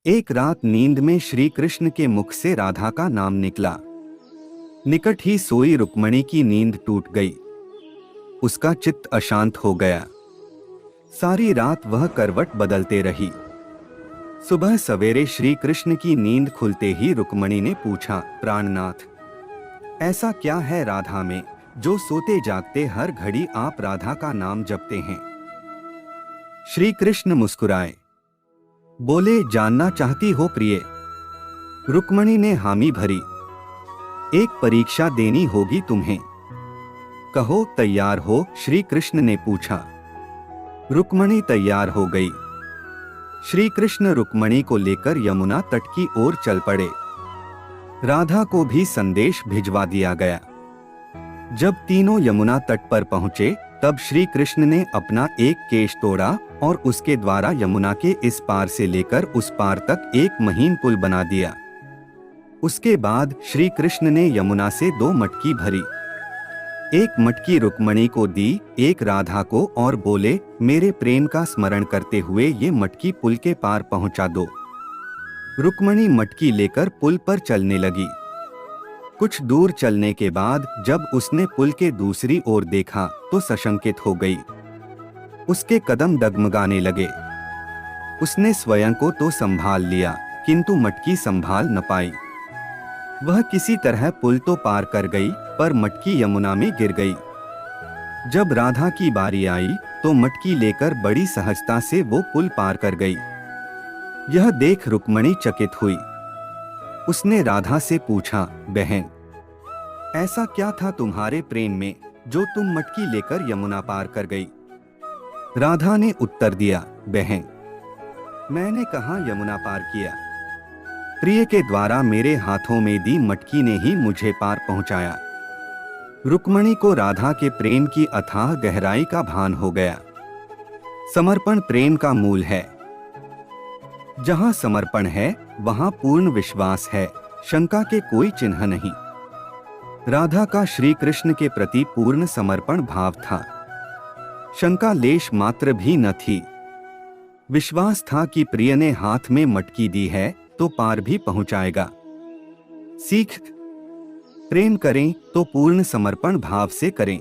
एक रात नींद में श्री कृष्ण के मुख से राधा का नाम निकला। निकट ही सोई रुक्मणी की नींद टूट गई। उसका चित्त अशांत हो गया। सारी रात वह करवट बदलते रही। सुबह सवेरे श्री कृष्ण की नींद खुलते ही रुक्मणी ने पूछा, प्राणनाथ, ऐसा क्या है राधा में जो सोते जागते हर घड़ी आप राधा का नाम जपते हैं? श्री कृष्ण मुस्कुराए, बोले, जानना चाहती हो प्रिय? रुक्मणी ने हामी भरी। एक परीक्षा देनी होगी तुम्हें। कहो, तैयार हो? श्री कृष्ण ने पूछा। रुक्मणी तैयार हो गई। श्री कृष्ण रुक्मणी को लेकर यमुना तट की ओर चल पड़े। राधा को भी संदेश भिजवा दिया गया। जब तीनों यमुना तट पर पहुंचे तब श्री कृष्ण ने अपना एक केश तोड़ा और उसके द्वारा यमुना के इस पार से लेकर उस पार तक एक महीन पुल बना दिया। उसके बाद श्री कृष्ण ने यमुना से 2 मटकी भरी। एक मटकी रुक्मणी को दी, एक राधा को, और बोले, मेरे प्रेम का स्मरण करते हुए ये मटकी पुल के पार पहुंचा दो। रुक्मणी मटकी लेकर पुल पर चलने लगी। कुछ दूर चलने के बाद जब उसने पुल के दूसरी ओर देखा तो सशंकित हो गई। उसके कदम डगमगाने लगे। उसने स्वयं को तो संभाल लिया किंतु मटकी संभाल न पाई। वह किसी तरह पुल तो पार कर गई पर मटकी यमुना में गिर गई। जब राधा की बारी आई तो मटकी लेकर बड़ी सहजता से वो पुल पार कर गई। यह देख रुक्मणी चकित हुई। उसने राधा से पूछा, बहन, ऐसा क्या था तुम्हारे प्रेम में जो तुम मटकी लेकर यमुना पार कर गई? राधा ने उत्तर दिया, बहन, मैंने कहाँ यमुना पार किया? प्रिय के द्वारा मेरे हाथों में दी मटकी ने ही मुझे पार पहुंचाया। रुक्मणी को राधा के प्रेम की अथाह गहराई का भान हो गया। समर्पण प्रेम का मूल है। जहां समर्पण है वहां पूर्ण विश्वास है, शंका के कोई चिन्ह नहीं। राधा का श्री कृष्ण के प्रति पूर्ण समर्पण भाव था। शंका लेश मात्र भी न थी। विश्वास था कि प्रिय ने हाथ में मटकी दी है तो पार भी पहुंचाएगा। सीख, प्रेम करें तो पूर्ण समर्पण भाव से करें।